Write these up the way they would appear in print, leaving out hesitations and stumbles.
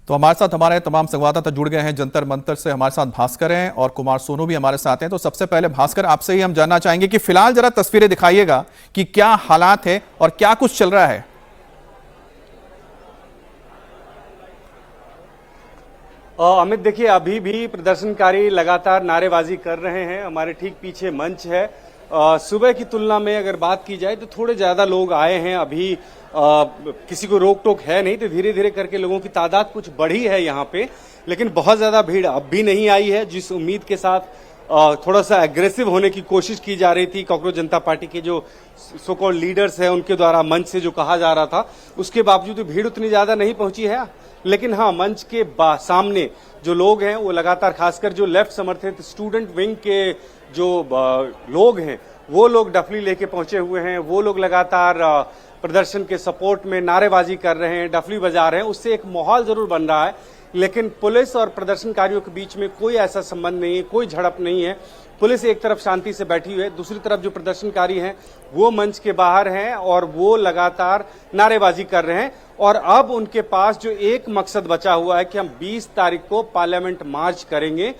तो हमारे साथ हमारे तमाम संवाददाता जुड़ गए हैं जंतर मंतर से। हमारे साथ भास्कर हैं और कुमार सोनू भी हमारे साथ हैं। तो सबसे पहले भास्कर, आपसे ही हम जानना चाहेंगे कि फिलहाल जरा तस्वीरें दिखाइएगा कि क्या हालात है और क्या कुछ चल रहा है। अमित, देखिए अभी भी प्रदर्शनकारी लगातार नारेबाजी कर रहे हैं। हमारे ठीक पीछे मंच है। सुबह की तुलना में अगर बात की जाए तो थोड़े ज्यादा लोग आए हैं। अभी किसी को रोक टोक है नहीं, तो धीरे धीरे करके लोगों की तादाद कुछ बढ़ी है यहाँ पे, लेकिन बहुत ज्यादा भीड़ अब भी नहीं आई है। जिस उम्मीद के साथ थोड़ा सा एग्रेसिव होने की कोशिश की जा रही थी कांग्रेस जनता पार्टी के जो सो कॉल्ड लीडर्स हैं उनके द्वारा मंच से जो कहा जा रहा था, उसके बावजूद भीड़ उतनी ज्यादा नहीं पहुंची है। लेकिन हाँ, मंच के सामने जो लोग हैं वो लगातार, खासकर जो लेफ्ट समर्थित स्टूडेंट विंग के जो लोग हैं, वो लोग डफली लेके पहुंचे हुए हैं। वो लोग लगातार प्रदर्शन के सपोर्ट में नारेबाजी कर रहे हैं, डफली बजा रहे हैं। उससे एक माहौल जरूर बन रहा है, लेकिन पुलिस और प्रदर्शनकारियों के बीच में कोई ऐसा संबंध नहीं है, कोई झड़प नहीं है। पुलिस एक तरफ शांति से बैठी हुई है, दूसरी तरफ जो प्रदर्शनकारी हैं वो मंच के बाहर हैं और वो लगातार नारेबाजी कर रहे हैं। और अब उनके पास जो एक मकसद बचा हुआ है कि हम 20 तारीख को पार्लियामेंट मार्च करेंगे,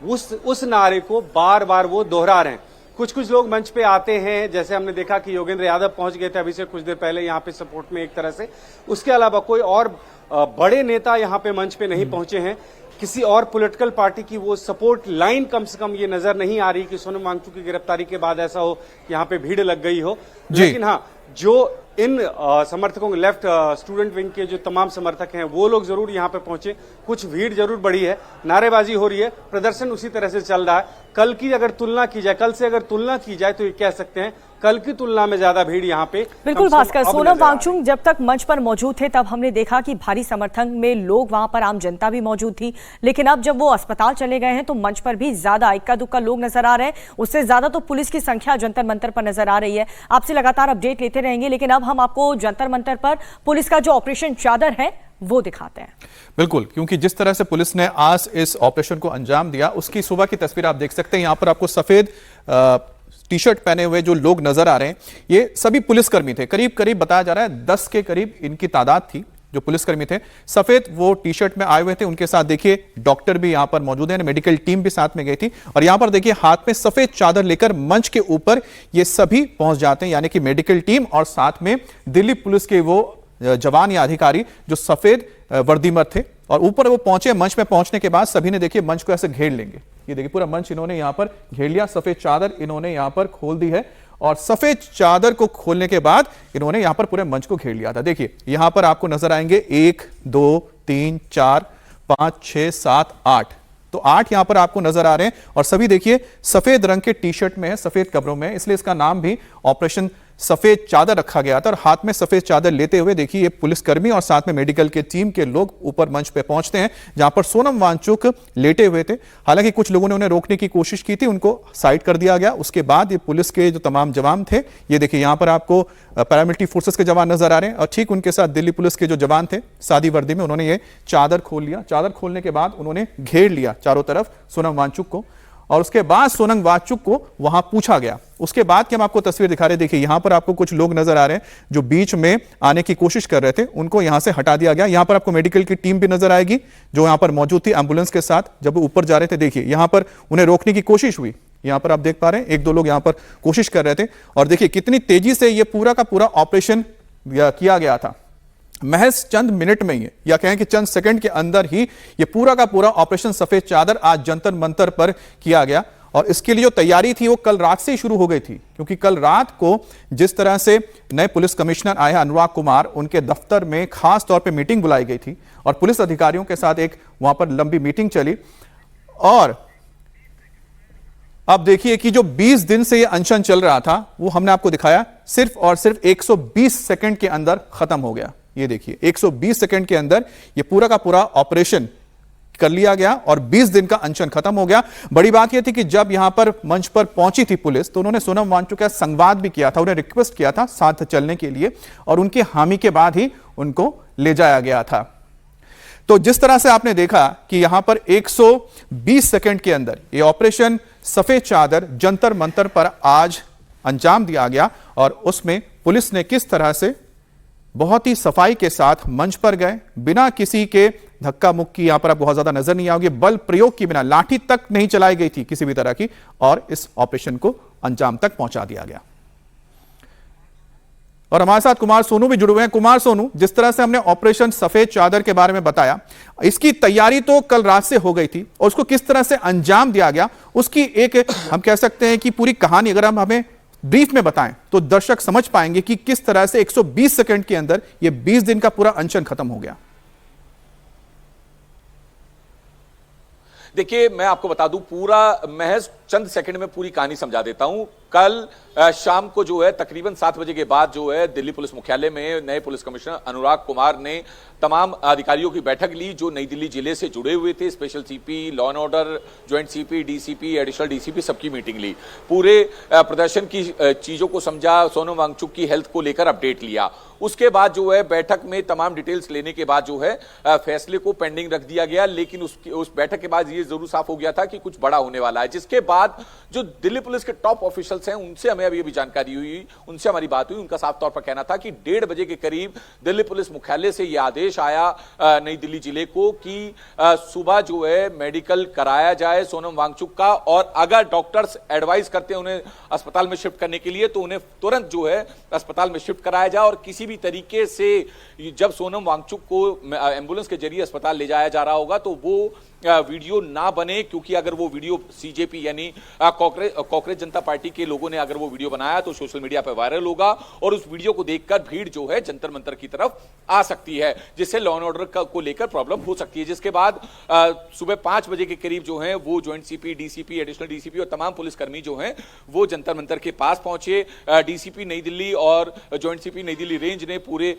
उस नारे को बार बार वो दोहरा रहे हैं। कुछ लोग मंच पे आते हैं, जैसे हमने देखा कि योगेंद्र यादव पहुंच गए थे अभी से कुछ देर पहले यहाँ पे सपोर्ट में एक तरह से। उसके अलावा कोई और बड़े नेता यहाँ पे मंच पे नहीं पहुंचे हैं। किसी और पॉलिटिकल पार्टी की वो सपोर्ट लाइन कम से कम ये नजर नहीं आ रही कि सोनम वांगचुक की गिरफ्तारी के बाद ऐसा हो कि यहाँ पे भीड़ लग गई हो। लेकिन हाँ, जो इन समर्थकों के लेफ्ट स्टूडेंट विंग के जो तमाम समर्थक हैं वो लोग जरूर यहाँ पे पहुंचे। कुछ भीड़ जरूर बढ़ी है, नारेबाजी हो रही है, प्रदर्शन उसी तरह से चल रहा है। कल की अगर तुलना की जाए, कल से अगर तुलना की जाए तो ये कह सकते हैं कल की तुलना में ज्यादा भीड़ यहाँ पे। बिल्कुल भास्कर, सोनम वांगचुक जब तक मंच पर मौजूद थे तब हमने देखा कि भारी समर्थन में लोग, वहां पर आम जनता भी मौजूद थी। लेकिन अब जब वो अस्पताल चले गए हैं तो मंच पर भी ज्यादा इक्का दुक्का लोग नजर आ रहे हैं। उससे ज्यादा तो पुलिस की संख्या जंतर मंतर पर नजर आ रही है। आपसे लगातार अपडेट लेते रहेंगे, लेकिन अब हम आपको जंतर मंतर पर पुलिस का जो ऑपरेशन चादर है वो दिखाते हैं। बिल्कुल, क्योंकि जिस तरह से पुलिस ने आज इस ऑपरेशन को अंजाम दिया, उसकी सुबह की तस्वीर आप देख सकते हैं। यहां पर आपको सफेद टी शर्ट पहने हुए जो लोग नजर आ रहे हैं, ये सभी पुलिसकर्मी थे। करीब करीब बताया जा रहा है 10 के करीब इनकी तादाद थी जो पुलिसकर्मी थे। सफेद वो टी शर्ट में आए हुए थे। उनके साथ देखिए डॉक्टर भी यहां पर मौजूद है, मेडिकल टीम भी साथ में गई थी। और यहां पर देखिए हाथ में सफेद चादर लेकर मंच के ऊपर ये सभी पहुंच जाते हैं, यानी कि मेडिकल टीम और साथ में दिल्ली पुलिस के वो जवान या अधिकारी जो सफेद वर्दीमर थे। और ऊपर वो पहुंचे। मंच में पहुंचने के बाद सभी ने देखिए मंच को ऐसे घेर लेंगे। ये देखिए पूरा मंच इन्होंने यहां पर घेर लिया, सफेद चादर इन्होंने यहां पर खोल दी है। और सफेद चादर को खोलने के बाद इन्होंने यहां पर पूरे मंच को घेर लिया था। देखिए यहां पर आपको नजर आएंगे 1 2 3 4 5 6 7 8, तो 8 यहां पर आपको नजर आ रहे हैं। और सभी देखिए सफेद रंग के टी शर्ट में है, सफेद कपड़ों में है, इसलिए इसका नाम भी ऑपरेशन सफेद चादर रखा गया था। और हाथ में सफेद चादर लेते हुए देखिए ये पुलिसकर्मी और साथ में मेडिकल के टीम के लोग ऊपर मंच पे पहुंचते हैं, जहां पर सोनम वांगचुक लेटे हुए थे। हालांकि कुछ लोगों ने उन्हें रोकने की कोशिश की थी, उनको साइड कर दिया गया। उसके बाद ये पुलिस के जो तमाम जवान थे, ये देखिए यहां पर आपको पैरामिलिट्री फोर्सेस के जवान नजर आ रहे हैं और ठीक उनके साथ दिल्ली पुलिस के जो जवान थे सादी वर्दी में, उन्होंने ये चादर खोल लिया। चादर खोलने के बाद उन्होंने घेर लिया चारों तरफ सोनम वांगचुक को। और उसके बाद सोनम वांगचुक को वहां पूछा गया। उसके बाद की हम आपको तस्वीर दिखा रहे हैं। देखिए यहां पर आपको कुछ लोग नजर आ रहे हैं जो बीच में आने की कोशिश कर रहे थे, उनको यहां से हटा दिया गया। यहां पर आपको मेडिकल की टीम भी नजर आएगी जो यहां पर मौजूद थी एम्बुलेंस के साथ। जब वो ऊपर जा रहे थे देखिए यहां पर उन्हें रोकने की कोशिश हुई। यहां पर आप देख पा रहे हैं 1-2 लोग यहां पर कोशिश कर रहे थे। और देखिए कितनी तेजी से यह पूरा का पूरा ऑपरेशन किया गया था। महज चंद मिनट में ही, या कहें कि चंद सेकंड के अंदर ही ये पूरा का पूरा ऑपरेशन सफेद चादर आज जंतर मंतर पर किया गया। और इसके लिए जो तैयारी थी वो कल रात से ही शुरू हो गई थी, क्योंकि कल रात को जिस तरह से नए पुलिस कमिश्नर आए अनुराग कुमार, उनके दफ्तर में खास तौर पे मीटिंग बुलाई गई थी और पुलिस अधिकारियों के साथ एक वहां पर लंबी मीटिंग चली। और अब देखिए कि जो 20 दिन से ये अनशन चल रहा था वो हमने आपको दिखाया, सिर्फ और सिर्फ 120 सेकंड के अंदर खत्म हो गया। ये देखिए 120 सेकंड के अंदर ये पूरा का पूरा ऑपरेशन कर लिया गया और 20 दिन का अनशन खत्म हो गया। बड़ी बात यह थी कि जब यहां पर मंच पर पहुंची थी पुलिस, तो उन्होंने सोनम वांगचुक का संवाद भी किया था, उन्हें रिक्वेस्ट किया था साथ चलने के लिए, और उनके हामी के बाद ही उनको ले जाया गया था। तो जिस तरह से आपने देखा कि यहां पर 120 सेकंड के अंदर ये ऑपरेशन सफेद चादर जंतर मंतर पर आज अंजाम दिया गया, और उसमें पुलिस ने किस तरह से बहुत ही सफाई के साथ मंच पर गए, बिना किसी के धक्का मुक्की यहां पर आप बहुत ज्यादा नजर नहीं आओगे, बल प्रयोग की बिना लाठी तक नहीं चलाई गई थी किसी भी तरह की, और इस ऑपरेशन को अंजाम तक पहुंचा दिया गया। और हमारे साथ कुमार सोनू भी जुड़े हुए हैं। कुमार सोनू, जिस तरह से हमने ऑपरेशन सफेद चादर के बारे में बताया, इसकी तैयारी तो कल रात से हो गई थी और उसको किस तरह से अंजाम दिया गया, उसकी एक हम कह सकते हैं कि पूरी कहानी अगर हम हमें ब्रीफ में बताएं तो दर्शक समझ पाएंगे कि किस तरह से 120 सेकंड के अंदर यह 20 दिन का पूरा अनशन खत्म हो गया। देखिए, मैं आपको बता दूं, पूरा महज चंद सेकंड में पूरी कहानी समझा देता हूं। कल शाम को जो है तकरीबन 7 बजे के बाद जो है दिल्ली पुलिस मुख्यालय में नए पुलिस कमिश्नर अनुराग कुमार ने तमाम अधिकारियों की बैठक ली जो नई दिल्ली जिले से जुड़े हुए थे। Special CP, law and order, joint CP, DCP, additional DCP, सबकी मीटिंग ली। पूरे प्रदर्शन की चीजों को समझा, सोनम वांगचुक की हेल्थ को लेकर अपडेट लिया। उसके बाद जो है बैठक में तमाम डिटेल्स लेने के बाद जो है फैसले को पेंडिंग रख दिया गया। लेकिन उस बैठक के बाद ये जरूर साफ हो गया था कि कुछ बड़ा होने वाला है, जिसके बाद जो दिल्ली पुलिस के टॉप ऑफिशियल्स हैं उनसे हमें अभी भी जानकारी हुई, उनसे हमारी बात हुई। उनका साफ तौर पर कहना था कि 1:30 बजे के करीब दिल्ली पुलिस मुख्यालय से यह आदेश आया नई दिल्ली जिले को कि सुबह जो है मेडिकल कराया जाए सोनम वांगचुक का, और अगर डॉक्टर्स एडवाइस करते हैं उन्हें अस्पताल में शिफ्ट करने के लिए तो उन्हें तुरंत जो है अस्पताल में शिफ्ट कराया जाए। और किसी भी तरीके से जब सोनम वांगचुक को एम्बुलेंस के जरिए अस्पताल ले जाया जा रहा होगा तो वो वीडियो ना बने, क्योंकि अगर वो वीडियो सीजेपी यानी कांग्रेस जनता पार्टी के लोगों ने अगर वो वीडियो बनाया तो सोशल मीडिया पर वायरल होगा और उस वीडियो को देखकर भीड़ जो है जंतर मंतर की तरफ आ सकती है, जिससे लॉ एंड ऑर्डर को लेकर प्रॉब्लम हो सकती है। जिसके बाद सुबह 5 बजे के करीब जो है वो joint CP, DCP, additional DCP और तमाम पुलिसकर्मी जो हैं वो जंतर मंतर के पास पहुंचे। डीसीपी नई दिल्ली और ज्वाइंट सीपी नई दिल्ली रेंज ने पूरे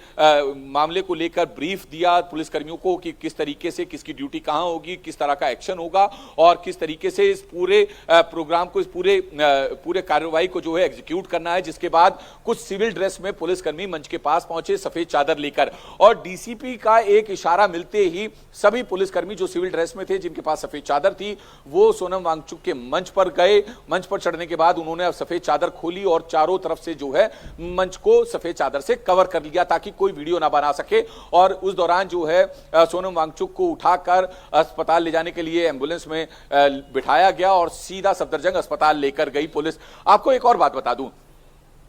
मामले को लेकर ब्रीफ दिया पुलिसकर्मियों को कि किस तरीके से किसकी ड्यूटी कहां होगी, किस तरह का एक्शन होगा और किस तरीके से इस पूरे प्रोग्राम को, इस पूरे कार्रवाई को जो है एग्जीक्यूट करना है। जिसके बाद कुछ सिविल ड्रेस में पुलिसकर्मी मंच के पास पहुंचे सफेद चादर लेकर, और डीसीपी का एक इशारा मिलते ही सभी पुलिसकर्मी जो सिविल ड्रेस में थे जिनके पास सफेद चादर थी वो सोनम वांगचुक के मंच पर गए। मंच पर चढ़ने के बाद उन्होंने सफेद चादर खोली और चारों तरफ से जो है मंच को सफेद चादर से कवर कर लिया ताकि कोई वीडियो ना बना सके। और उस दौरान जो है सोनम वांगचुक को उठाकर अस्पताल ले जाने के लिए एम्बुलेंस में बिठाया गया और सीधा सफदरजंग अस्पताल लेकर गई पुलिस। आपको एक और बात बता दूं,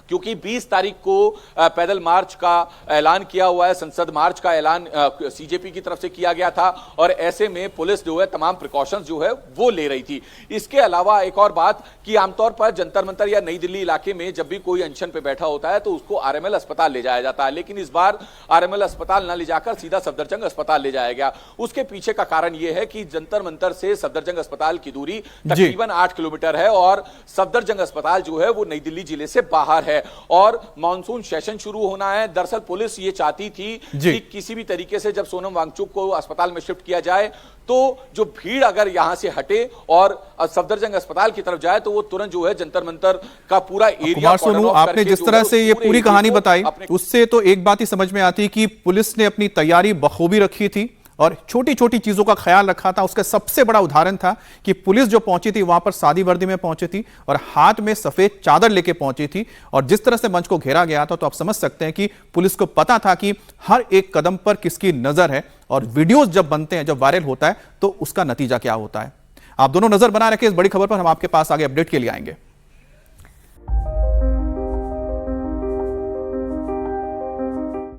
क्योंकि 20 तारीख को पैदल मार्च का ऐलान किया हुआ है, संसद मार्च का ऐलान सीजेपी की तरफ से किया गया था और ऐसे में पुलिस जो है तमाम प्रिकॉशंस जो है वो ले रही थी। इसके अलावा एक और बात कि आमतौर पर जंतर मंतर या नई दिल्ली इलाके में जब भी कोई अनशन पे बैठा होता है तो उसको आरएमएल अस्पताल ले जाया जाता है, लेकिन इस बार आरएमएल अस्पताल न ले जाकर सीधा सफदरजंग अस्पताल ले जाया गया। उसके पीछे का कारण यह है कि जंतर मंतर से सफदरजंग अस्पताल की दूरी तकरीबन 8 किलोमीटर है और सफदरजंग अस्पताल जो है वो नई दिल्ली जिले से बाहर है और मॉनसून सेशन शुरू होना है। दरअसल पुलिस ये चाहती थी कि किसी भी तरीके से जब सोनम वांगचुक को अस्पताल में शिफ्ट किया जाए तो जो भीड़ अगर यहां से हटे और सफदरजंग अस्पताल की तरफ जाए तो वो तुरंत जो है जंतर मंतर का पूरा एरिया। कुमार सोनू, आपने जिस तरह से ये पूरी कहानी बताई उससे तो एक बात ही समझ में आती कि पुलिस ने अपनी तैयारी बखूबी रखी थी और छोटी छोटी चीजों का ख्याल रखा था। उसका सबसे बड़ा उदाहरण था कि पुलिस जो पहुंची थी वहां पर सादी वर्दी में पहुंची थी और हाथ में सफेद चादर लेके पहुंची थी और जिस तरह से मंच को घेरा गया था तो आप समझ सकते हैं कि पुलिस को पता था कि हर एक कदम पर किसकी नजर है और वीडियोस जब बनते हैं, जब वायरल होता है तो उसका नतीजा क्या होता है। आप दोनों नजर बना रखें इस बड़ी खबर पर, हम आपके पास आगे अपडेट के लिए आएंगे।